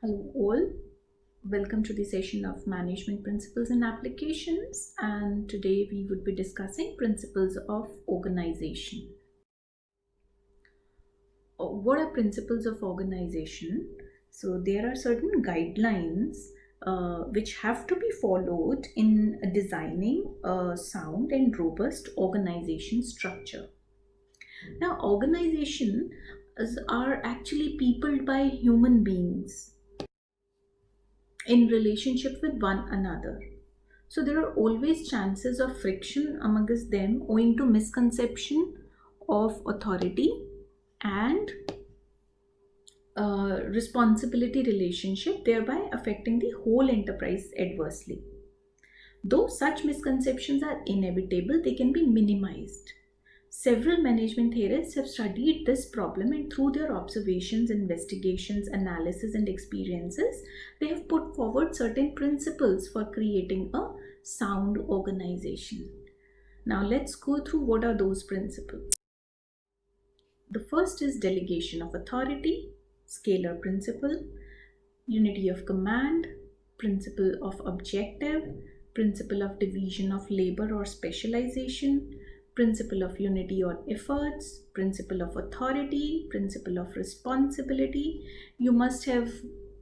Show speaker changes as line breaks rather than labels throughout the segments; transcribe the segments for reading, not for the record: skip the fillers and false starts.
Hello all, welcome to the session of Management Principles and Applications, and today we would be discussing principles of organization. What are principles of organization? So there are certain guidelines which have to be followed in designing a sound and robust organization structure. Now, organizations are actually peopled by human beings in relationship with one another. So there are always chances of friction amongst them owing to misconception of authority and responsibility relationship, thereby affecting the whole enterprise adversely. Though such misconceptions are inevitable, they can be minimized. Several management theorists have studied this problem, and through their observations, investigations, analysis, and experiences, they have put forward certain principles for creating a sound organization. Now, let's go through what are those principles. The first is delegation of authority, scalar principle, unity of command, principle of objective, principle of division of labor or specialization, principle of unity or efforts, principle of authority, principle of responsibility. You must have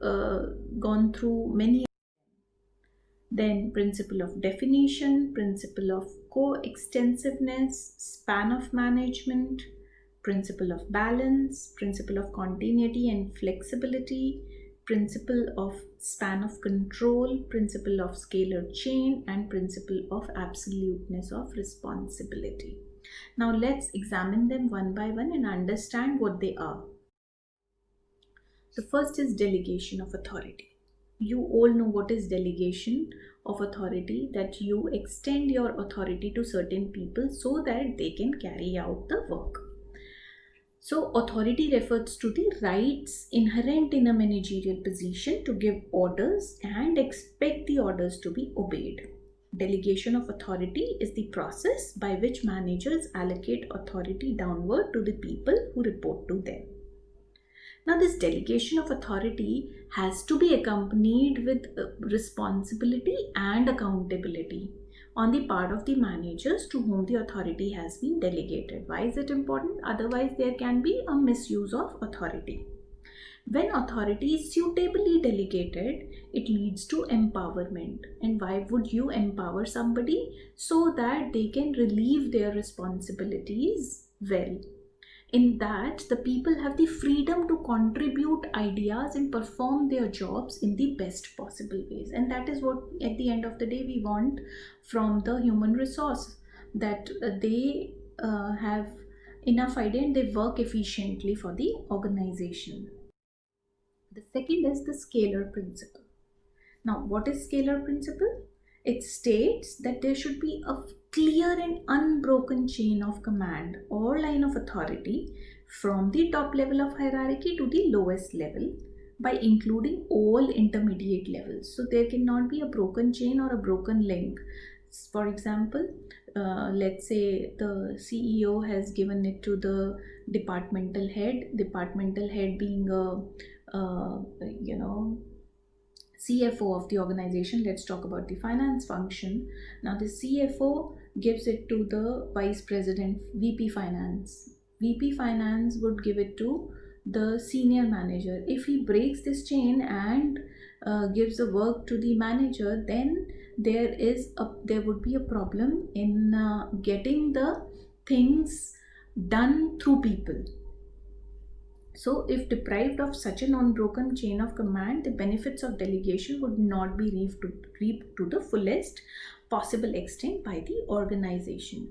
gone through many. Then principle of definition, principle of coextensiveness, span of management, principle of balance, principle of continuity and flexibility, principle of span of control, principle of scalar chain, and principle of absoluteness of responsibility. Now let's examine them one by one and understand what they are. The first is delegation of authority. You all know what is delegation of authority, that you extend your authority to certain people so that they can carry out the work. So, authority refers to the rights inherent in a managerial position to give orders and expect the orders to be obeyed. Delegation of authority is the process by which managers allocate authority downward to the people who report to them. Now, this delegation of authority has to be accompanied with responsibility and accountability on the part of the managers to whom the authority has been delegated. Why is it important? Otherwise, there can be a misuse of authority. When authority is suitably delegated, it leads to empowerment. And why would you empower somebody? So that they can relieve their responsibilities well. In that, the people have the freedom to contribute ideas and perform their jobs in the best possible ways. And that is what at the end of the day we want from the human resource, that they have enough idea and they work efficiently for the organization. The second is the scalar principle. Now, what is scalar principle? It states that there should be a clear and unbroken chain of command or line of authority from the top level of hierarchy to the lowest level by including all intermediate levels. So there cannot be a broken chain or a broken link. For example, let's say the CEO has given it to the departmental head being a CFO of the organization. Let's talk about the finance function. Now, the CFO gives it to the vice president, VP finance. VP finance would give it to the senior manager. If he breaks this chain and gives the work to the manager, then there would be a problem in getting the things done through people. So, if deprived of such an unbroken chain of command, the benefits of delegation would not be reaped to the fullest possible extent by the organization.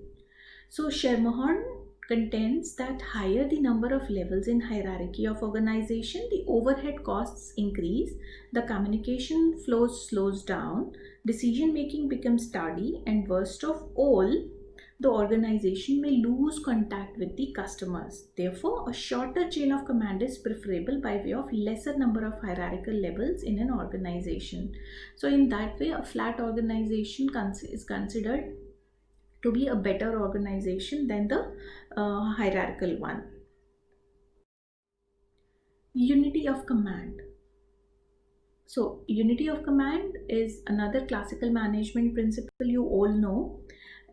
So, Schermerhorn contends that higher the number of levels in hierarchy of organization, the overhead costs increase, the communication flows slows down, decision making becomes tardy, and worst of all, the organization may lose contact with the customers. Therefore, a shorter chain of command is preferable by way of lesser number of hierarchical levels in an organization. So, in that way, a flat organization is considered to be a better organization than the hierarchical one. Unity of command. So unity of command is another classical management principle you all know.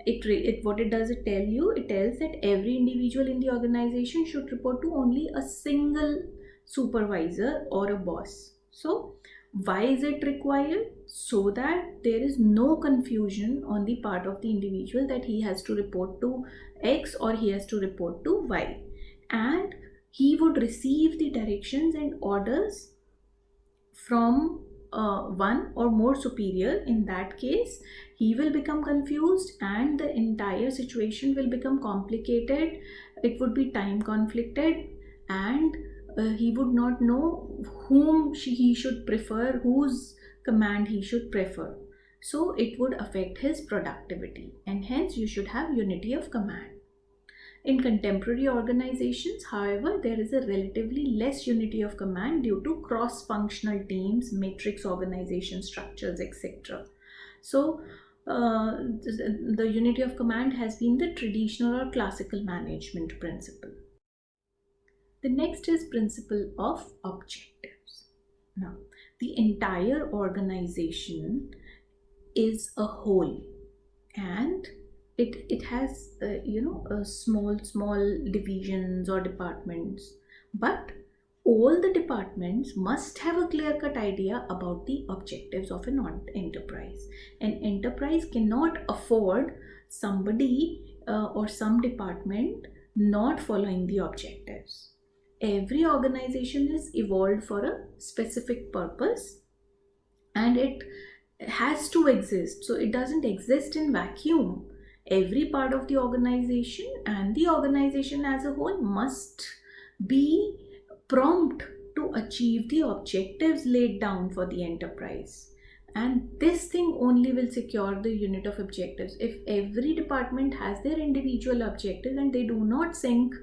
It what it does, it tell you, it tells that every individual in the organization should report to only a single supervisor or a boss. So why is it required? So that there is no confusion on the part of the individual that he has to report to X or he has to report to Y, and he would receive the directions and orders from one or more superior. In that case, he will become confused and the entire situation will become complicated. It would be time conflicted, and he would not know he should prefer, whose command he should prefer. So it would affect his productivity, and hence you should have unity of command. In contemporary organizations, however, there is a relatively less unity of command due to cross-functional teams, matrix organization structures, etc. So, the unity of command has been the traditional or classical management principle. The next is principle of objectives. Now, the entire organization is a whole, and it has small divisions or departments, but all the departments must have a clear cut idea about the objectives of an enterprise. An enterprise cannot afford somebody or some department not following the objectives. Every organization is evolved for a specific purpose, and it has to exist, so it doesn't exist in vacuum. Every part of the organization and the organization as a whole must be prompt to achieve the objectives laid down for the enterprise, and this thing only will secure the unit of objectives. If every department has their individual objectives and they do not sync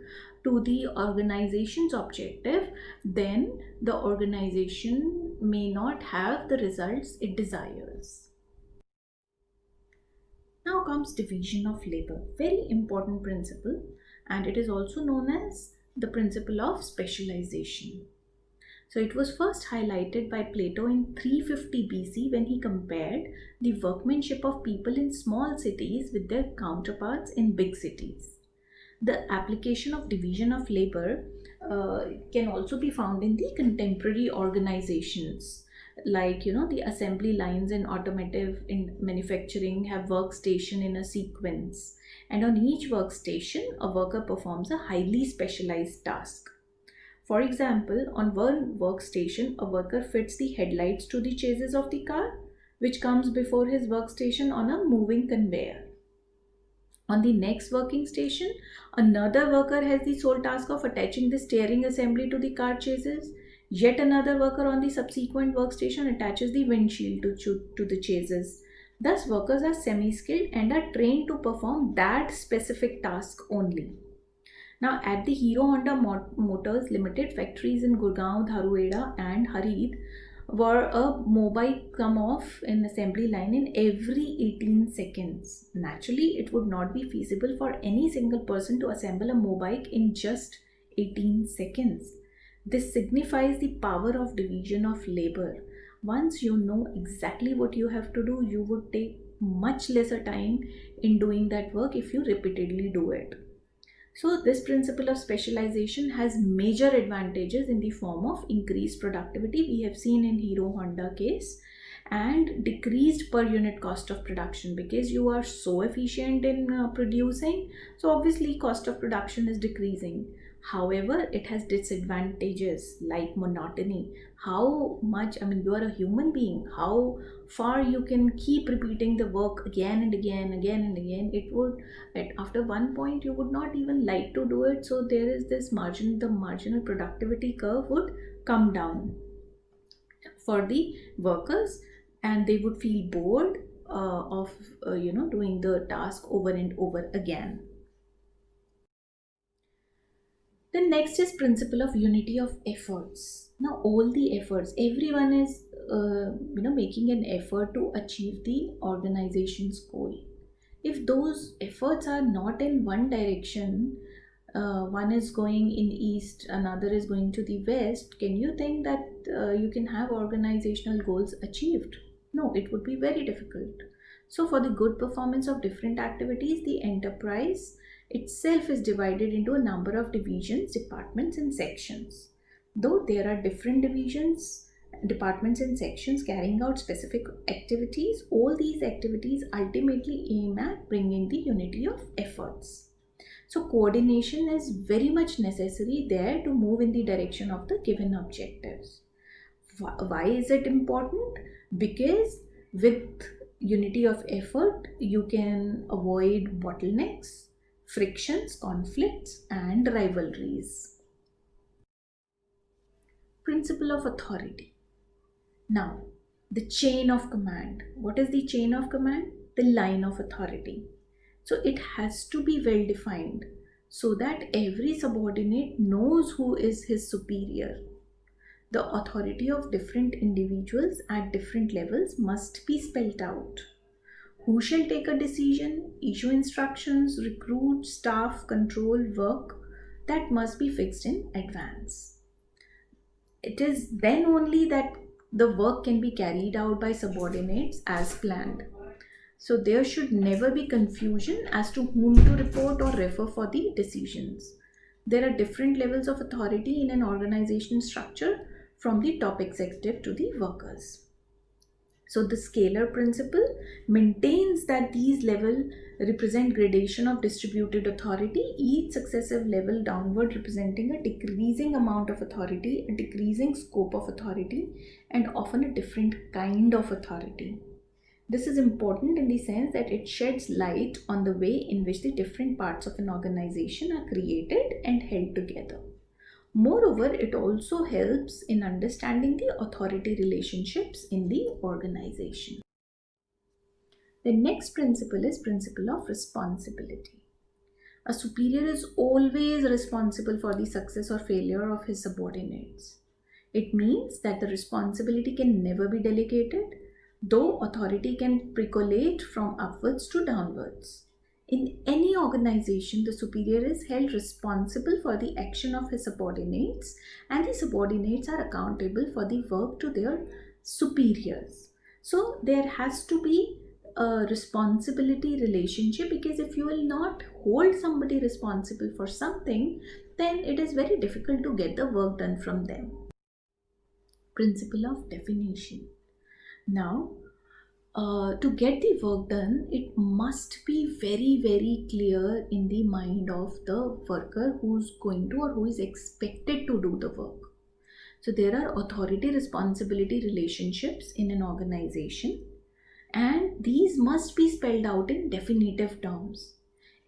to the organization's objective, then the organization may not have the results it desires. Now comes division of labor, very important principle, and it is also known as the principle of specialization. So it was first highlighted by Plato in 350 BC when he compared the workmanship of people in small cities with their counterparts in big cities. The application of division of labor can also be found in the contemporary organizations, like the assembly lines in automotive in manufacturing have workstation in a sequence, and on each workstation a worker performs a highly specialized task. For example, on one workstation a worker fits the headlights to the chassis of the car, which comes before his workstation on a moving conveyor. On the next working station, another worker has the sole task of attaching the steering assembly to the car chassis. Yet another worker on the subsequent workstation attaches the windshield to the chassis. Thus, workers are semi-skilled and are trained to perform that specific task only. Now, at the Hero Honda Motors Limited factories in Gurgaon, Dharuheda and Harid, were a mobile come off in assembly line in every 18 seconds. Naturally, it would not be feasible for any single person to assemble a mobile in just 18 seconds. This signifies the power of division of labor. Once you know exactly what you have to do, you would take much lesser time in doing that work if you repeatedly do it. So this principle of specialization has major advantages in the form of increased productivity, we have seen in Hero Honda case, and decreased per unit cost of production, because you are so efficient in producing, so obviously cost of production is decreasing. However, it has disadvantages like monotony. How much, you are a human being, how far you can keep repeating the work again and again, it would, after one point you would not even like to do it. So there is this the marginal productivity curve would come down for the workers, and they would feel bored of doing the task over and over again. Then next is principle of unity of efforts. Now all the efforts, everyone is making an effort to achieve the organization's goal. If those efforts are not in one direction, one is going in east, another is going to the west, can you think that you can have organizational goals achieved? No, it would be very difficult. So, for the good performance of different activities, the enterprise itself is divided into a number of divisions, departments, and sections. Though there are different divisions, departments, and sections carrying out specific activities, all these activities ultimately aim at bringing the unity of efforts. So, coordination is very much necessary there to move in the direction of the given objectives. Why is it important? Because with unity of effort, you can avoid bottlenecks, frictions, conflicts, and rivalries. Principle of authority. Now, the chain of command. What is the chain of command? The line of authority. So it has to be well defined so that every subordinate knows who is his superior. The authority of different individuals at different levels must be spelled out. Who shall take a decision, issue instructions, recruit, staff, control, work, that must be fixed in advance. It is then only that the work can be carried out by subordinates as planned. So there should never be confusion as to whom to report or refer for the decisions. There are different levels of authority in an organization structure from the top executive to the workers. So the scalar principle maintains that these levels represent gradation of distributed authority, each successive level downward representing a decreasing amount of authority, a decreasing scope of authority, and often a different kind of authority. This is important in the sense that it sheds light on the way in which the different parts of an organization are created and held together. Moreover, it also helps in understanding the authority relationships in the organization. The next principle is principle of responsibility. A superior is always responsible for the success or failure of his subordinates. It means that the responsibility can never be delegated, though authority can percolate from upwards to downwards. In any organization, the superior is held responsible for the action of his subordinates, and the subordinates are accountable for the work to their superiors. So there has to be a responsibility relationship, because if you will not hold somebody responsible for something, then it is very difficult to get the work done from them. Principle of definition. Now, to get the work done, it must be very, very clear in the mind of the worker who's going to or who is expected to do the work. So there are authority responsibility relationships in an organization, and these must be spelled out in definitive terms.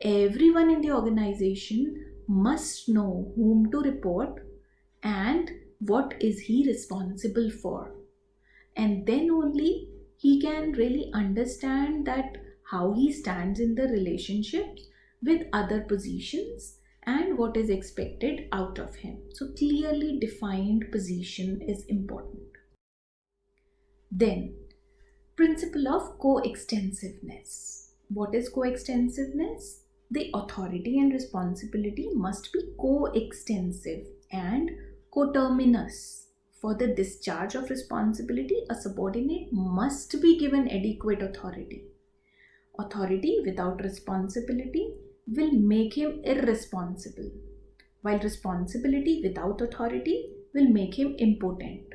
Everyone in the organization must know whom to report and what is he responsible for. And then only he can really understand that how he stands in the relationships with other positions and what is expected out of him. So clearly defined position is important. Then, principle of coextensiveness. What is coextensiveness? The authority and responsibility must be coextensive and coterminous. For the discharge of responsibility, a subordinate must be given adequate authority. Authority without responsibility will make him irresponsible, while responsibility without authority will make him impotent.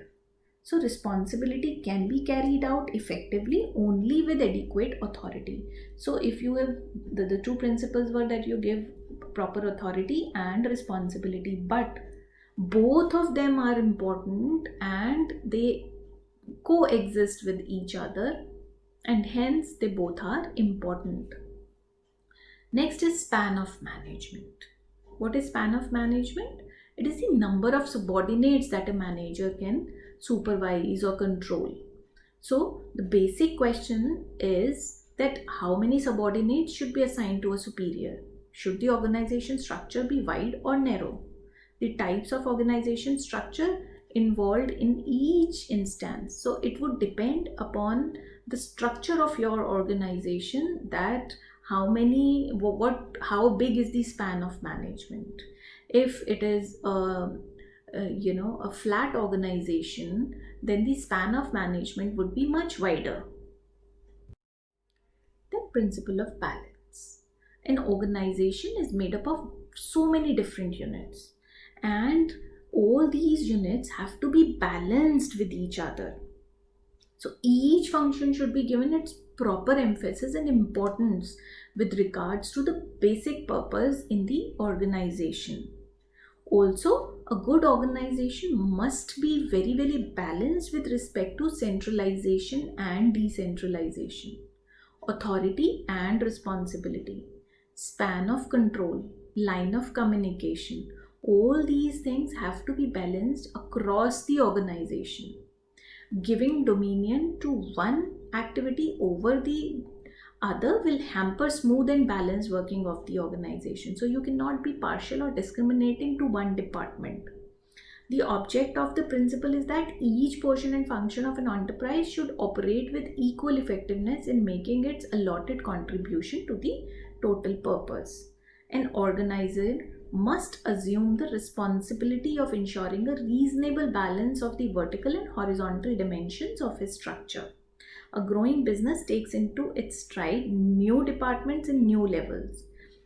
So responsibility can be carried out effectively only with adequate authority. So if you have, the two principles were that you give proper authority and responsibility, but both of them are important and they coexist with each other, and hence they both are important. Next is span of management. What is span of management? It is the number of subordinates that a manager can supervise or control. So the basic question is that how many subordinates should be assigned to a superior? Should the organization structure be wide or narrow? The types of organization structure involved in each instance. So it would depend upon the structure of your organization, that how big is the span of management. If it is a a flat organization, then the span of management would be much wider. Then principle of balance. An organization is made up of so many different units, and all these units have to be balanced with each other. So each function should be given its proper emphasis and importance with regards to the basic purpose in the organization. Also, a good organization must be very, very balanced with respect to centralization and decentralization, authority and responsibility, span of control, line of communication. All these things have to be balanced across the organization. Giving dominion to one activity over the other will hamper smooth and balanced working of the organization. So you cannot be partial or discriminating to one department. The object of the principle is that each portion and function of an enterprise should operate with equal effectiveness in making its allotted contribution to the total purpose. An organizer must assume the responsibility of ensuring a reasonable balance of the vertical and horizontal dimensions of his structure. A growing business takes into its stride new departments and new levels.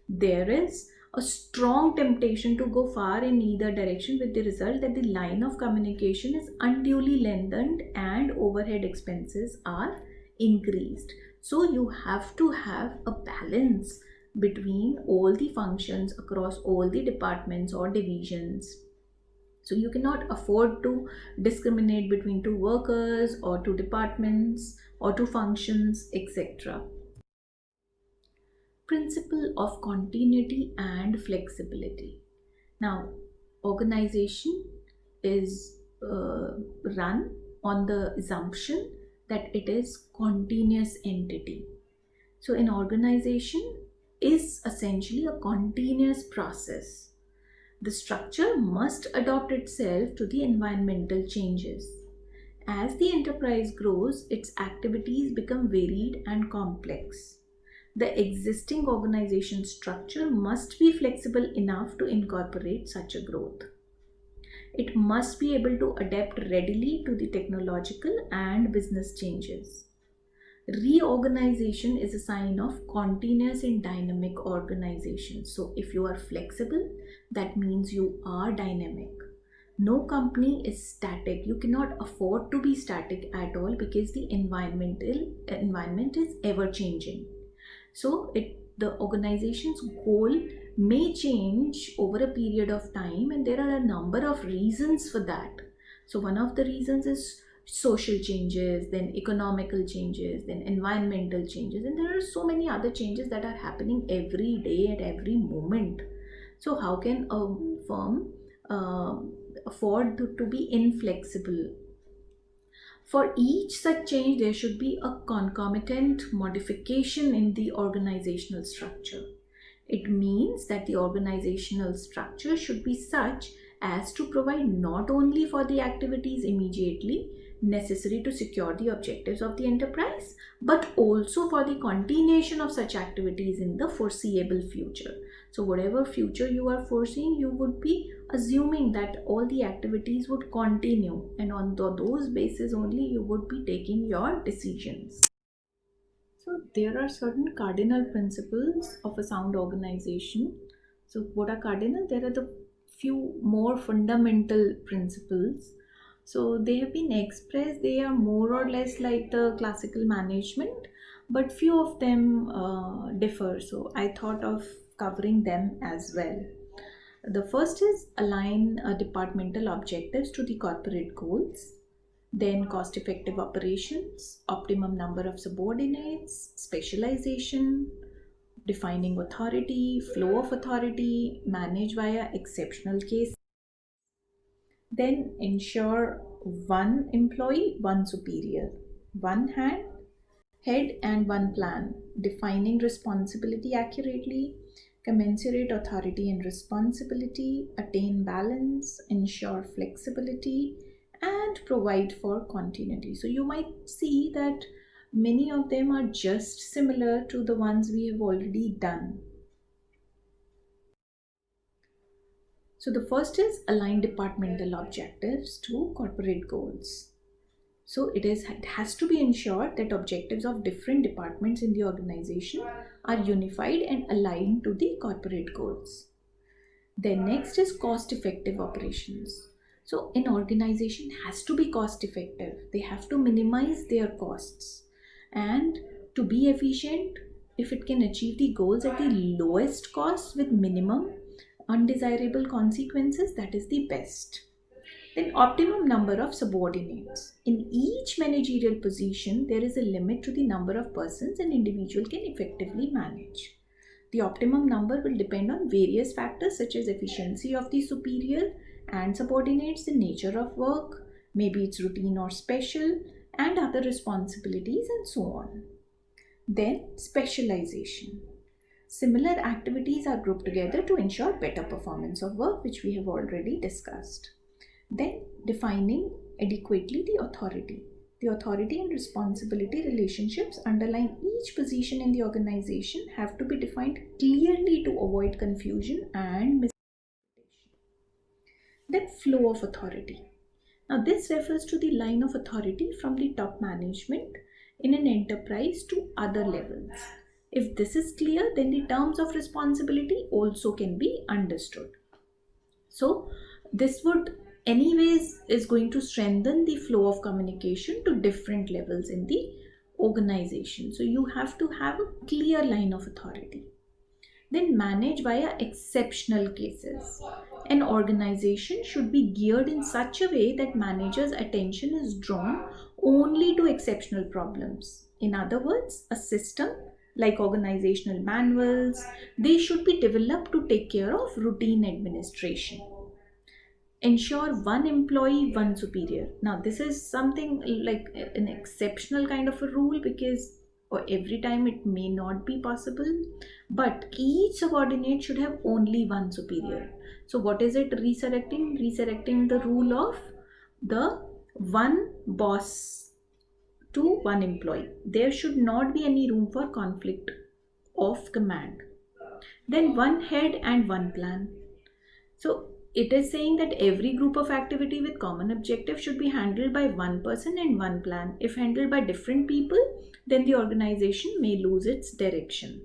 There is a strong temptation to go far in either direction, with the result that the line of communication is unduly lengthened and overhead expenses are increased. So you have to have a balance between all the functions across all the departments or divisions. So you cannot afford to discriminate between two workers or two departments or two functions, etc. Principle of continuity and flexibility. Now, organization is run on the assumption that it is continuous entity. So an organization is essentially a continuous process. The structure must adapt itself to the environmental changes. As the enterprise grows, its activities become varied and complex. The existing organization structure must be flexible enough to incorporate such a growth. It must be able to adapt readily to the technological and business changes. Reorganization is a sign of continuous and dynamic organization. So, if you are flexible, that means you are dynamic. No company is static. You cannot afford to be static at all because the environment is ever changing. So the organization's goal may change over a period of time, and there are a number of reasons for that. So one of the reasons is social changes, then economical changes, then environmental changes, and there are so many other changes that are happening every day at every moment. So how can a firm afford to be inflexible? For each such change, there should be a concomitant modification in the organizational structure. It means that the organizational structure should be such as to provide not only for the activities immediately necessary to secure the objectives of the enterprise, but also for the continuation of such activities in the foreseeable future. So, whatever future you are foreseeing, you would be assuming that all the activities would continue, and on those basis only you would be taking your decisions. So there are certain cardinal principles of a sound organization. So what are cardinal? There are the few more fundamental principles. So they have been expressed. They are more or less like the classical management, but few of them differ. So I thought of covering them as well. The first is align departmental objectives to the corporate goals. Then cost effective operations, optimum number of subordinates, specialization, defining authority, flow of authority, manage via exceptional case. Then ensure one employee, one superior, one head and one plan, defining responsibility accurately, commensurate authority and responsibility, attain balance, ensure flexibility, and provide for continuity. So you might see that many of them are just similar to the ones we have already done. So the first is align departmental objectives to corporate goals. So it has to be ensured that objectives of different departments in the organization are unified and aligned to the corporate goals. Then next is cost effective operations. So an organization has to be cost effective. They have to minimize their costs. And to be efficient, if it can achieve the goals at the lowest cost with minimum undesirable consequences, that is the best. Then optimum number of subordinates. In each managerial position, there is a limit to the number of persons an individual can effectively manage. The optimum number will depend on various factors such as efficiency of the superior and subordinates, the nature of work, maybe it's routine or special, and other responsibilities and so on. Then specialization. Similar activities are grouped together to ensure better performance of work, which we have already discussed. Then defining adequately the authority. The authority and responsibility relationships underlying each position in the organization have to be defined clearly to avoid confusion and misinterpretation. Then flow of authority. Now this refers to the line of authority from the top management in an enterprise to other levels. If this is clear, then the terms of responsibility also can be understood. So this would anyways is going to strengthen the flow of communication to different levels in the organization. So you have to have a clear line of authority. Then manage via exceptional cases. An organization should be geared in such a way that managers' attention is drawn only to exceptional problems. In other words, a system like organizational manuals, they should be developed to take care of routine administration. Ensure one employee, one superior. Now this is something like an exceptional kind of a rule, because or every time it may not be possible, but each subordinate should have only one superior. So what is it resurrecting the rule of the one boss to one employee. There should not be any room for conflict of command. Then one head and one plan. So it is saying that every group of activity with common objective should be handled by one person and one plan. If handled by different people, then the organization may lose its direction.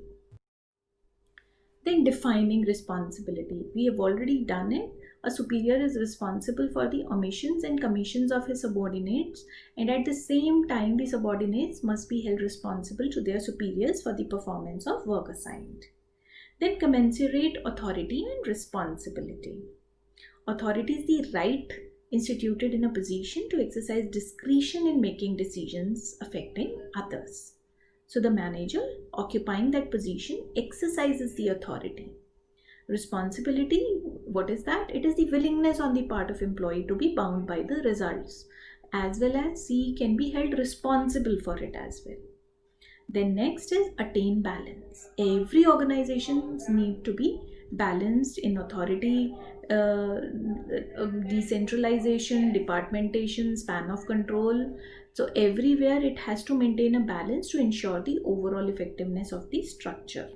Then defining responsibility. We have already done it. A superior is responsible for the omissions and commissions of his subordinates, and at the same time, the subordinates must be held responsible to their superiors for the performance of work assigned. Then commensurate authority and responsibility. Authority is the right instituted in a position to exercise discretion in making decisions affecting others. So the manager occupying that position exercises the authority. Responsibility, what is that? It is the willingness on the part of employee to be bound by the results, as well as he can be held responsible for it as well. Then next is attain balance. Every organizations need to be balanced in authority, decentralization, departmentation, span of control. So everywhere it has to maintain a balance to ensure the overall effectiveness of the structure.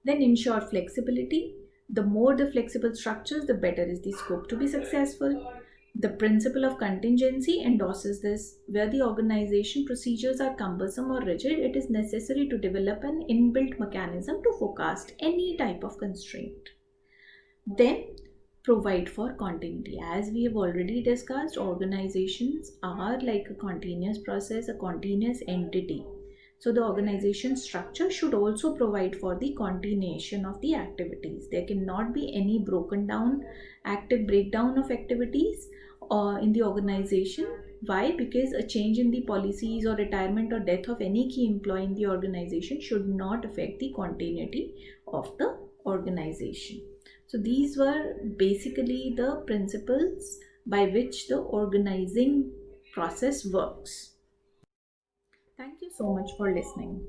Then ensure flexibility. The more the flexible structures, the better is the scope to be successful. The principle of contingency endorses this. Where the organization procedures are cumbersome or rigid, it is necessary to develop an inbuilt mechanism to forecast any type of constraint. Then provide for continuity. As we have already discussed, organizations are like a continuous process, a continuous entity. So the organization structure should also provide for the continuation of the activities. There cannot be any broken down, active breakdown of activities in the organization. Why? Because a change in the policies or retirement or death of any key employee in the organization should not affect the continuity of the organization. So these were basically the principles by which the organizing process works. Thank you so much for listening.